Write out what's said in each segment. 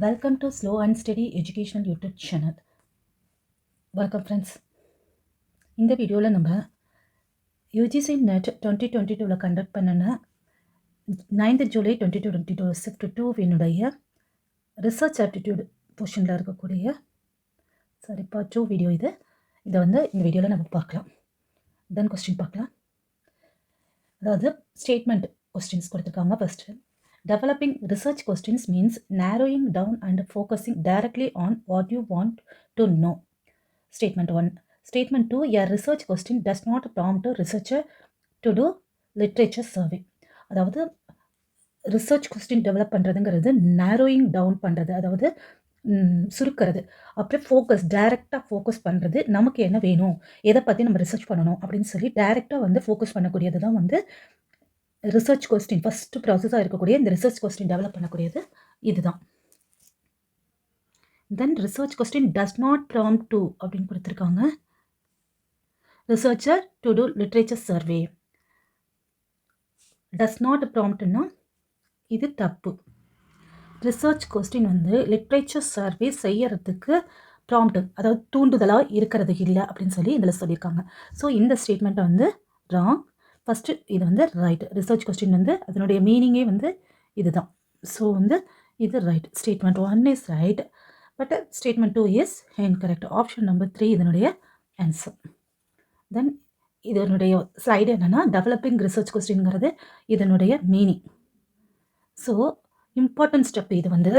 Welcome to Slow and Steady Educational YouTube channel. Welcome friends. இந்த வீடியோவில் நம்ம UGC NET 2022 conduct பண்ணின 9th July 2022 Shift 2 என்னுடைய research aptitude போர்ஷனில் இருக்கக்கூடிய பார்ட் 2 வீடியோ இது. இதை வந்து இந்த வீடியோவில் நம்ம பார்க்கலாம். தென் கொஸ்டின் பார்க்கலாம். அதாவது ஸ்டேட்மெண்ட் கொஸ்டின்ஸ் கொடுத்துருக்காங்க. First, developing research questions means narrowing down and focusing directly on what you want to know. Statement 1. Statement 2. A research question does not prompt a researcher to do literature survey. அதாவது research question develop பண்ணுறதுங்கிறது narrowing down பண்ணுறது, அதாவது சுருக்கிறது, அப்புறம் focus, டைரெக்டாக focus பண்ணுறது. நமக்கு என்ன வேணும், எதை பற்றி நம்ம ரிசர்ச் பண்ணணும் அப்படின்னு சொல்லி டைரெக்டாக வந்து ஃபோக்கஸ் பண்ணக்கூடியது தான் வந்து ரிசர்ச் கொஸ்டின். ஃபஸ்ட்டு ப்ராசஸாக இருக்கக்கூடிய இந்த ரிசர்ச் கொஸ்டின் டெவலப் பண்ணக்கூடியது இதுதான். Then research question does not prompt to அப்படின்னு கொடுத்துருக்காங்க. Researcher to do literature survey. Does not ப்ராம்ப்ட்னா இது தப்பு. ரிசர்ச் கொஸ்டின் வந்து லிட்ரேச்சர் சர்வே செய்யறதுக்கு ப்ராம்ப்ட், அதாவது தூண்டுதலாக இருக்கிறது இல்லை அப்படின்னு சொல்லி இதில் சொல்லியிருக்காங்க. ஸோ இந்த ஸ்டேட்மெண்ட்டை வந்து ராங். ஃபஸ்ட்டு இது வந்து ரைட். ரிசர்ச் கொஸ்டின் வந்து அதனுடைய மீனிங்கே வந்து இதுதான். ஸோ வந்து இது right. Statement 1 is right, but statement 2 is incorrect. Option number 3 இதனுடைய ஆன்சர். தென் இதனுடைய ஸ்லைடு என்னென்னா, டெவலப்பிங் ரிசர்ச் கொஸ்டின்ங்கிறது இதனுடைய மீனிங். ஸோ இம்பார்ட்டன்ட் ஸ்டெப் இது வந்து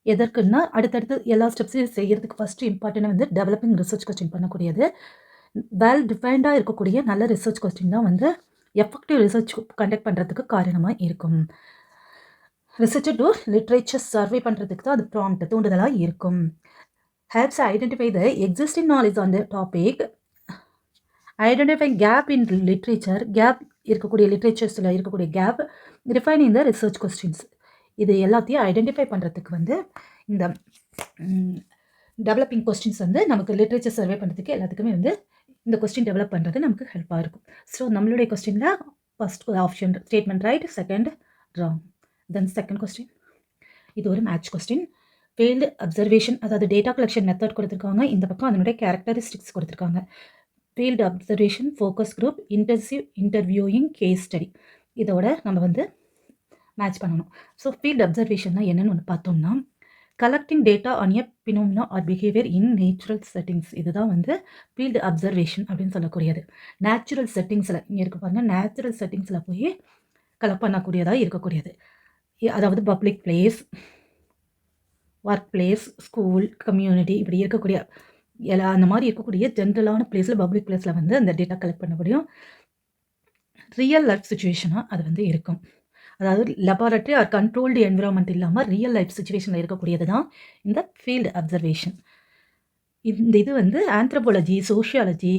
எதற்குன்னா, அடுத்தடுத்து எல்லா ஸ்டெப்ஸையும் செய்கிறதுக்கு ஃபஸ்ட்டு இம்பார்ட்டன்ட் வந்து டெவலப்பிங் ரிசர்ச் கொஸ்டின் பண்ணக்கூடியது. வெல் டிஃபைன்டாக இருக்கக்கூடிய நல்ல ரிசர்ச் கொஸ்டின் தான் வந்து எஃபெக்டிவ் ரிசர்ச் கண்டக்ட் பண்ணுறதுக்கு காரணமாக இருக்கும். ரிசர்ச்சர் டு லிட்ரேச்சர் சர்வே பண்ணுறதுக்கு தான் அது ப்ராம்ப்ட், தூண்டுதலாக இருக்கும். Helps identify the existing knowledge on the topic. Identify gap in literature. Gap இருக்கக்கூடிய லிட்ரேச்சர்ஸில் இருக்கக்கூடிய gap. Refining the research questions. இது எல்லாத்தையும் ஐடென்டிஃபை பண்ணுறதுக்கு வந்து இந்த டெவலப்பிங் கொஸ்டின்ஸ் வந்து நமக்கு லிட்ரேச்சர் சர்வே பண்ணுறதுக்கு எல்லாத்துக்குமே வந்து இந்த கொஸ்டின் டெவலப் பண்ணுறது நமக்கு ஹெல்ப்பாக இருக்கும். ஸோ நம்மளுடைய கொஸ்டினில் first option statement right, second wrong. Then second question, இது ஒரு மேட்ச் கொஸ்டின். ஃபீல்டு அப்சர்வேஷன், அதாவது டேட்டா கலெக்ஷன் மெத்தட் கொடுத்துருக்காங்க. இந்த பக்கம் அதனுடைய கேரக்டரிஸ்டிக்ஸ் கொடுத்துருக்காங்க. Field observation, focus group, intensive interviewing, case study. இதோட நம்ம வந்து மேட்ச் பண்ணணும். ஸோ ஃபீல்டு அப்சர்வேஷன்னா என்னென்னு ஒன்று பார்த்தோம்னா, collecting data on a phenomena or behavior in natural settings. இதுதான் வந்து ஃபீல்டு அப்சர்வேஷன் அப்படின்னு சொல்லக்கூடியது. நேச்சுரல் செட்டிங்ஸில் இங்கே இருக்க பாருங்க, நேச்சுரல் செட்டிங்ஸில் போய் கலெக்ட் பண்ணக்கூடியதாக இருக்கக்கூடியது. அதாவது public place, work place, school, community, இப்படி இருக்கக்கூடிய அந்த மாதிரி இருக்கக்கூடிய ஜென்ரலான பிளேஸில், பப்ளிக் பிளேஸில் வந்து அந்த டேட்டா கலெக்ட் பண்ண முடியும். ரியல் லைஃப் சுச்சுவேஷனாக அது வந்து இருக்கும். அதாவது லெபார்ட்டரி ஆர் கண்ட்ரோல்டு என்விரான்மெண்ட் இல்லாமல் ரியல் லைஃப் சுச்சுவேஷனில் இருக்கக்கூடியது தான் இந்த ஃபீல்டு அப்சர்வேஷன். இந்த இது வந்து anthropology, sociology,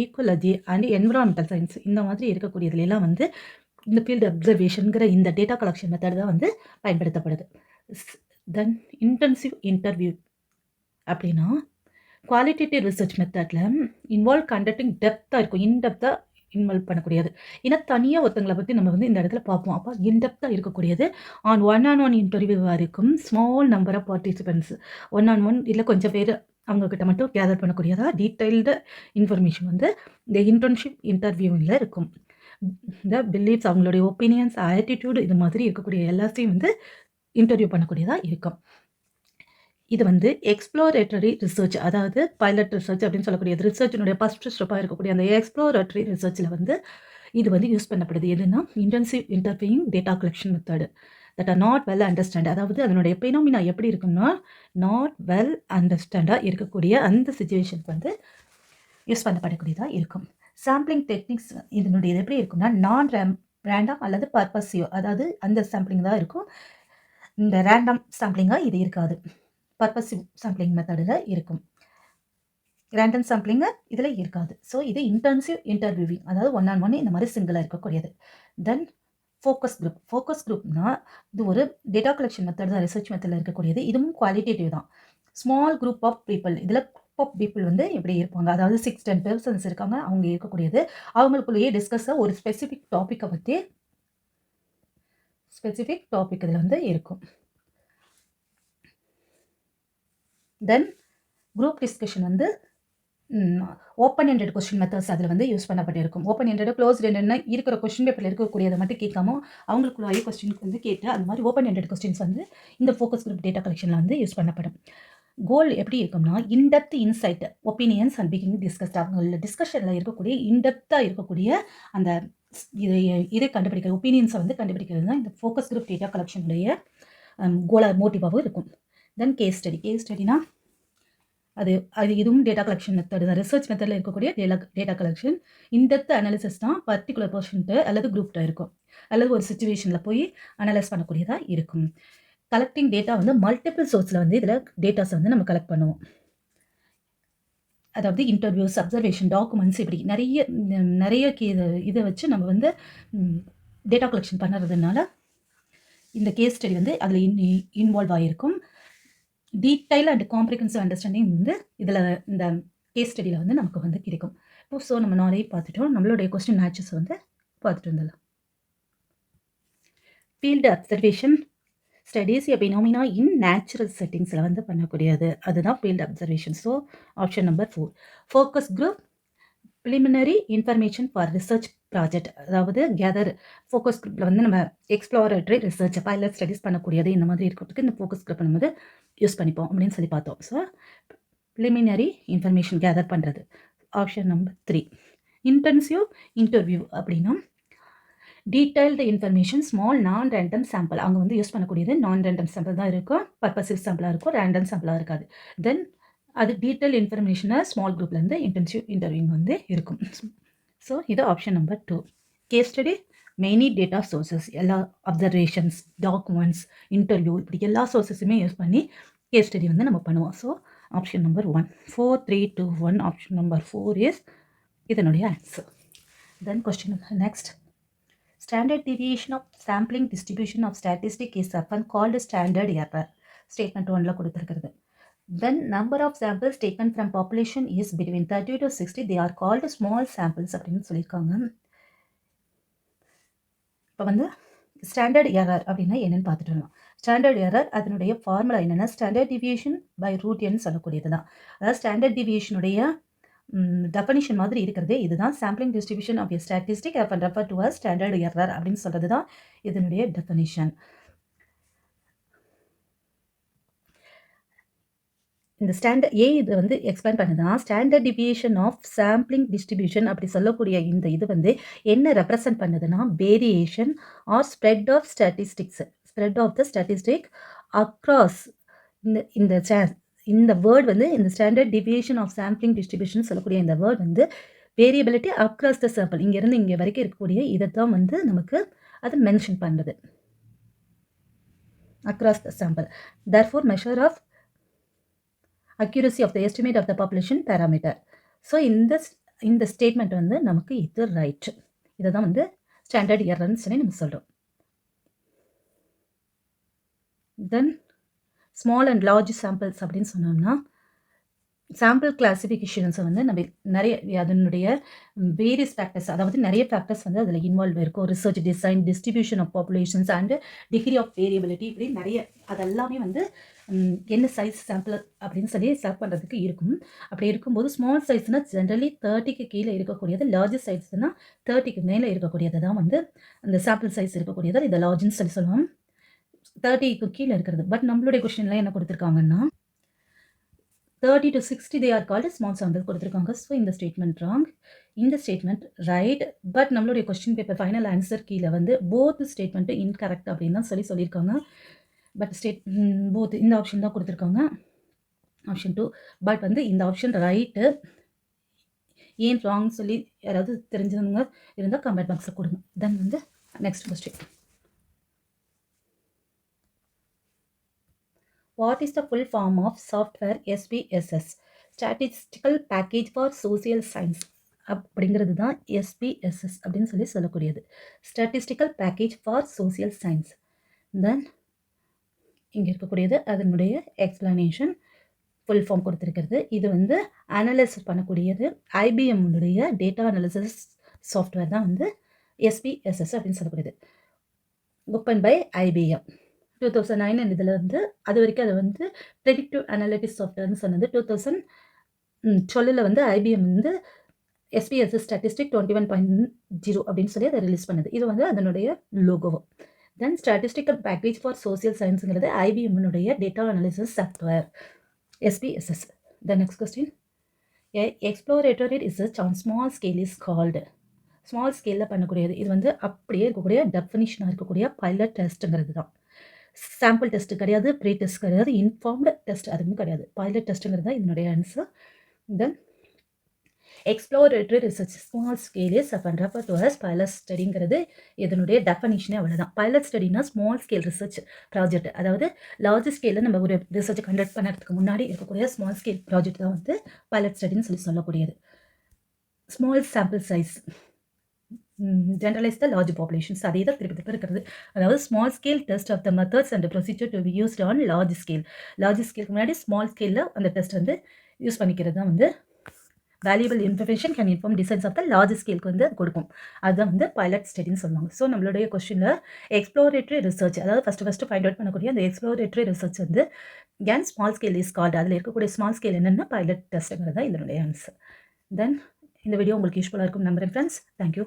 ecology and environmental science இந்த மாதிரி இருக்கக்கூடியதுலாம் வந்து இந்த ஃபீல்டு அப்சர்வேஷனுங்கிற இந்த டேட்டா கலெக்ஷன் மெத்தட் தான் வந்து பயன்படுத்தப்படுது. தென் இன்டென்சிவ் இன்டர்வியூ அப்படின்னா குவாலிட்டேட்டிவ் ரிசர்ச் மெத்தடில் இன்வால்வ் கண்டக்டிங் டெப்த்தாக இருக்கும், இன்டெப்த்தாக இன்வால்வ் பண்ணக்கூடியது. ஏன்னா தனியாக ஒருத்தங்களை பற்றி நம்ம வந்து இந்த இடத்துல பார்ப்போம். அப்போ இன்டெப்த்தாக இருக்கக்கூடியது. ஒன் ஆன் ஒன் இன்டர்வியூவாக இருக்கும். Small number of participants, one on one இல்லை கொஞ்சம் பேர் அவங்கக்கிட்ட மட்டும் கேதர் பண்ணக்கூடியதாக டீட்டெயில்டு இன்ஃபர்மேஷன் வந்து இந்த இன்டர்ன்ஷிப் இன்டர்வியூவில் இருக்கும். இந்த பிலீஃப்ஸ், அவங்களுடைய ஒப்பீனியன்ஸ், ஆட்டிடியூடு, இது மாதிரி இருக்கக்கூடிய எல்லாத்தையும் வந்து இன்டர்வியூ பண்ணக்கூடியதாக இருக்கும். இது வந்து எக்ஸ்ப்ளோரேட்டரி ரிசர்ச், அதாவது பைலட் ரிசர்ச் அப்படின்னு சொல்லக்கூடியது. ரிசர்ச்சினுடைய ஃபஸ்ட் ஸ்டெப்பாக இருக்கக்கூடிய அந்த எக்ஸ்ப்ளோரேட்டரி ரிசர்ச்சில் வந்து இது வந்து யூஸ் பண்ணப்படுது. எதுனா intensive interviewing data collection method that are not well understand. அதாவது அதனுடைய பினோமினா எப்படி இருக்குன்னா, நாட் வெல் அண்டர்ஸ்டாண்டாக இருக்கக்கூடிய அந்த சிச்சுவேஷனுக்கு வந்து யூஸ் பண்ணப்படக்கூடியதாக இருக்கும். சாம்பிளிங் டெக்னிக்ஸ் இதனுடைய எப்படி இருக்குன்னா, நான் ரேண்டம் அல்லது பர்பஸிவ், அதாவது அந்த சாம்பிளிங் தான் இருக்கும். இந்த ரேண்டம் சாம்பிளிங்காக இது இருக்காது. பர்பஸிவ் சாம்பிளிங் மெத்தடில் இருக்கும். ரேண்டம் சாம்பிளிங்கு இதில் இருக்காது. ஸோ இது இன்டென்சிவ் இன்டர்வியூவிங், அதாவது ஒன் ஆன் ஒன் இந்த மாதிரி சிங்கிளாக இருக்கக்கூடியது. தென் ஃபோக்கஸ் குரூப். ஃபோக்கஸ் குரூப்னா இது ஒரு டேட்டா கலெக்ஷன் மெத்தட் தான், ரிசர்ச் மெத்தடில் இருக்கக்கூடியது. இதுவும் குவாலிட்டேட்டிவ் தான். ஸ்மால் குரூப் ஆஃப் பீப்புள், இதில் குரூப் ஆஃப் பீப்புள் வந்து எப்படி இருப்பாங்க, அதாவது 6-10 பர்சன்ஸ் இருக்காங்க, அவங்க இருக்கக்கூடியது. அவங்களுக்குள்ளேயே டிஸ்கஸாக ஒரு ஸ்பெசிஃபிக் டாப்பிக்கை பற்றி இதில் வந்து இருக்கும். தென் குரூப் டிஸ்கஷன் வந்து ஓப்பன் எண்டட் கொஸ்டின் மெத்தட்ஸ் அதில் வந்து யூஸ் பண்ணப்பட்டிருக்கும். ஓப்பன் எண்டட் க்ளோஸ்ட் எண்டட்னா இருக்கிற கொஸ்டின் பேப்பரில் இருக்கக்கூடியதை மட்டும் கேட்காம அவங்களுக்குள்ள கொஸ்டினுக்கு வந்து கேட்டு அந்த மாதிரி ஓப்பன் எண்டட் கொஸ்டின்ஸ் வந்து இந்த ஃபோக்கஸ் குரூப் டேட்டா கலெக்ஷனில் வந்து யூஸ் பண்ணப்படும். கோல் எப்படி இருக்கும்னா in depth insight opinions and picking discussed அவங்கள டிஸ்கஷனில் இருக்கக்கூடிய இன்டெப்த்தாக இருக்கக்கூடிய அந்த இதை கண்டுபிடிக்கிற ஒப்பீனியன்ஸை வந்து கண்டுபிடிக்கிறது தான் இந்த ஃபோக்கஸ் குரூப் டேட்டா கலெக்ஷனுடைய கோல மோட்டிவாகவும் இருக்கும். தென் கேஸ் ஸ்டடி. கேஸ் ஸ்டடினா அது இதுவும் டேட்டா கலெக்ஷன் மெத்தட் தான். ரிசர்ச் மெத்தடில் இருக்கக்கூடிய டேட்டா கலெக்ஷன் இன்டெப்த் அனாலிசிஸ் தான் பர்டிகுலர் பர்சன்ட்டு அல்லது குரூப்ட இருக்கும், அல்லது ஒரு சுச்சுவேஷனில் போய் அனலைஸ் பண்ணக்கூடியதாக இருக்கும். கலெக்டிங் டேட்டா வந்து மல்டிபிள் சோர்ஸில் வந்து இதில் டேட்டாஸ் வந்து நம்ம கலெக்ட் பண்ணுவோம். அதாவது இன்டர்வியூஸ், அப்சர்வேஷன், டாக்குமெண்ட்ஸ் இப்படி நிறைய இதை வச்சு நம்ம வந்து டேட்டா கலெக்ஷன் பண்ணுறதுனால இந்த கேஸ் ஸ்டடி வந்து அதில் இன்வால்வ் ஆகிருக்கும். டீடைல் அண்ட் காம்ப்ரிஹென்சிவ் அண்டர்ஸ்டாண்டிங் வந்து இதில் இந்த கேஸ் ஸ்டடியில் வந்து நமக்கு வந்து கிடைக்கும். இப்போ ஸோ நம்ம நாளைக்கு பார்த்துட்டோம். நம்மளுடைய கொஸ்டின் மேட்சஸ் வந்து பார்த்துட்டு வந்துடலாம். Field observation studies a phenomena in natural செட்டிங்ஸில் வந்து பண்ணக்கூடியது அதுதான் field observation. So option number 4. Focus group preliminary information for research project, அதாவது கேதர் ஃபோக்கஸ் குரூப்பில் வந்து நம்ம எக்ஸ்ப்ளோரேட்டரி ரிசர்ச் பைலட் ஸ்டடீஸ் பண்ணக்கூடியது இந்த மாதிரி இருக்கிறதுக்கு இந்த ஃபோக்கஸ் குரூப் நம்ம வந்து யூஸ் பண்ணிப்போம் அப்படின்னு சொல்லி பார்த்தோம். ஸோ ப்ரிலிமினரி இன்ஃபர்மேஷன் கேதர் பண்ணுறது ஆப்ஷன் நம்பர் 3. இன்டென்சிவ் இன்டர்வியூ அப்படின்னா டீடைல்டு இன்ஃபர்மேஷன் ஸ்மால் நான் ரேண்டம் சாம்பிள், அங்கே வந்து யூஸ் பண்ணக்கூடியது நான் ரேண்டம் சாம்பிள் தான் இருக்கும், பர்பசிவ் சாம்பிளாக இருக்கும், ரேண்டம் சாம்பிளாக இருக்காது. தென் அது டீட்டெயில் இன்ஃபர்மேஷனை ஸ்மால் குரூப்லேருந்து இன்டென்சிவ் இன்டர்வியூ வந்து இருக்கும். ஸோ இது option number 2. Case study many data sources, எல்லா அப்சர்வேஷன்ஸ், டாக்குமெண்ட்ஸ், இன்டர்வியூ இப்படி எல்லா சோர்ஸஸுமே யூஸ் பண்ணி கேஸ் ஸ்டடி வந்து நம்ம பண்ணுவோம். So option number 1. 4, 3, 2, 1 option number 4 is இதனுடைய answer. Then question next. Standard deviation of sampling distribution of statistic is often called standard error. Statement 1ல் கொடுத்துருக்கிறது. When number of samples taken from population is between 30 to 60, they are called small samples அப்படின்னு சொல்லியிருக்காங்க. இப்போ வந்து standard error அப்படின்னா என்னென்னு பார்த்துட்டு வரலாம். ஸ்டாண்டர்ட் எரர் அதனுடைய ஃபார்முலா என்னென்னா ஸ்டாண்டர்ட் டிவியேஷன் பை ரூட் என்னு சொல்லக்கூடியது தான். அதாவது ஸ்டாண்டர்ட் டிவியேஷனுடைய டெஃபனிஷன் மாதிரி இருக்கிறதே இதுதான். Sampling distribution of a statistic refer to as standard error அப்படின்னு சொல்கிறது தான் இதனுடைய டெஃபனிஷன். இந்த ஸ்டாண்டர்ட் இது வந்து எக்ஸ்பிளைன் பண்ணுதான். Standard deviation of sampling distribution அப்படி சொல்லக்கூடிய இந்த இது வந்து என்ன ரெப்ரசன்ட் பண்ணுதுன்னா variation or spread of the statistic across இந்த வேர்ட் வந்து இந்த standard deviation of sampling distribution சொல்லக்கூடிய இந்த வேர்ட் வந்து வேரியபிலிட்டி அக்ராஸ் த சாம்பிள், இங்கேருந்து இங்கே வரைக்கும் இருக்கக்கூடிய இதை தான் வந்து நமக்கு அது மென்ஷன் பண்ணுறது. Across the sample therefore measure of accuracy of the estimate of the population parameter. So இந்த ஸ்டேட்மெண்ட் வந்து நமக்கு இது ரைட். இதை தான் வந்து ஸ்டாண்டர்ட் எரர்னு சொல்லி நம்ம சொல்கிறோம். தென் ஸ்மால் அண்ட் லார்ஜ் சாம்பிள்ஸ் அப்படின்னு சொன்னோம்னா சாம்பிள் கிளாசிஃபிகேஷன்ஸை வந்து நம்ம நிறைய அதனுடைய வேரியஸ் ஃபேக்டர்ஸ், அதாவது நிறைய ஃபேக்டர்ஸ் வந்து அதில் இன்வால்வ் இருக்கும். Research design, distribution of populations and degree of variability இப்படி நிறைய அதெல்லாமே வந்து என்ன சைஸ் சாம்பிள் அப்படின்னு சொல்லி செலக்ட் பண்ணுறதுக்கு இருக்கும். அப்படி இருக்கும்போது ஸ்மால் சைஸ்னால் ஜென்ரலி 30க்கு கீழே இருக்கக்கூடியது, லார்ஜ் சைஸ்னால் 30க்கு மேலே இருக்கக்கூடியது தான் வந்து அந்த சாம்பிள் சைஸ் இருக்கக்கூடியது இதை லார்ஜ்னு சொல்லி சொல்லுவோம். 30க்கு கீழே இருக்கிறது. பட் நம்மளுடைய கொஸ்டின்லாம் என்ன கொடுத்துருக்காங்கன்னா 30 to 60 they are called small samples கொடுத்துருக்காங்க. ஸோ இந்த ஸ்டேட்மெண்ட் ராங், இந்த ஸ்டேட்மெண்ட் ரைட். பட் நம்மளுடைய கொஸ்டின் பேப்பர் ஃபைனல் ஆன்சர் கீழே வந்து போத் ஸ்டேட்மெண்ட்டு இன்கரெக்ட் அப்படின்னு தான் சொல்லியிருக்காங்க. பட் போத் இந்த ஆப்ஷன் தான் கொடுத்துருக்காங்க, ஆப்ஷன் 2. பட் வந்து இந்த ஆப்ஷன் ரைட்டு. ஏன் ராங் சொல்லி யாராவது தெரிஞ்சவங்க இருந்தால் கமெண்ட் பாக்ஸில் கொடுங்க. தென் வந்து next question. What is the full form of software SPSS? Statistical Package for Social Science அப்படிங்கிறது தான் SPSS அப்படின்னு சொல்லி சொல்லக்கூடியது. Statistical Package for Social Science. தென் இங்கே இருக்கக்கூடியது அதனுடைய எக்ஸ்பிளனேஷன் ஃபுல் ஃபார்ம் கொடுத்துருக்கிறது. இது வந்து அனலைஸ் பண்ணக்கூடியது IBM-உடைய டேட்டா அனாலிசிஸ் சாஃப்ட்வேர் தான் வந்து SPSS அப்படின்னு சொல்லக்கூடியது. ஓப்பன் பை IBM 2009 அண்ட் இதில் வந்து அது வரைக்கும் அது வந்து ப்ரெடிக்டிவ் அனாலிட்டிக்ஸ் சாஃப்ட்வேர்னு சொன்னது. 2012 வந்து ஐபிஎம் வந்து எஸ்பிஎஸ்எஸ் ஸ்டாட்டிஸ்டிக் 21.0 அப்படின்னு சொல்லி அதை ரிலீஸ் பண்ணுது. இது வந்து அதனுடைய லோகோவோ. Then statistical package for social சயின்ஸுங்கிறது ஐபிஎம்னுடைய data analysis software SPSS. The next question, exploratory research on small scale is called. Small ஸ்கேலில் பண்ணக்கூடியது இது வந்து அப்படியே இருக்கக்கூடிய டெஃபினிஷனாக இருக்கக்கூடிய பைலட் டெஸ்ட்டுங்கிறது தான். சாம்பிள் டெஸ்ட் கிடையாது, ப்ரீ டெஸ்ட் கிடையாது, இன்ஃபார்ம்டு டெஸ்ட் அதுவும் கிடையாது. பைலட் டெஸ்ட்டுங்கிறது தான் இதனுடைய answer. Then exploratory research small scale is refer to as pilot ஸ்டடிங்கிறது இதனுடைய டெஃபனிஷனே அவ்வளோதான். பைலட் ஸ்டடினா ஸ்மால் ஸ்கேல் ரிசர்ச் ப்ராஜெக்ட், அதாவது லார்ஜ் ஸ்கேலில் நம்ம ஒரு ரிசர்ச் கண்டக்ட் பண்ணுறதுக்கு முன்னாடி இருக்கக்கூடிய ஸ்மால் ஸ்கேல் ப்ராஜெக்ட் தான் வந்து பைலட் ஸ்டடின்னு சொல்லக்கூடியது. Small sample size generalize the large populations. அதே தான் திருப்பி இருக்கிறது. அதாவது small scale test of the methods and procedure to be used on large scale. Large ஸ்கேலுக்கு முன்னாடி ஸ்மால் ஸ்கேலில் அந்த டெஸ்ட் வந்து யூஸ் பண்ணிக்கிறது தான் வந்து valuable information can inform designs of the large ஸ்கேலுக்கு வந்து கொடுக்கும். அதுதான் வந்து பைலட் ஸ்டடின்னு சொல்லுவாங்க. ஸோ நம்மளுடைய கொஸ்டினில் எக்ஸ்ப்ளோரேட்டரி ரிசர்ச், அதாவது ஃபஸ்ட்டு ஃபைண்ட் அவுட் பண்ணக்கூடிய அந்த எக்ஸ்ப்ளோரேட்டரி ரிசர்ச் வந்து can small scale is called. அதில் இருக்கக்கூடிய ஸ்மால் ஸ்கேல் என்னென்னா பைலட் டெஸ்ட்டுங்கிறது தான் இதனுடைய ஆன்சர். தென் இந்த வீடியோ உங்களுக்கு யூஸ்ஃபுல்லாக இருக்கும் நம்புறேன் ஃப்ரெண்ட்ஸ். தேங்க்யூ.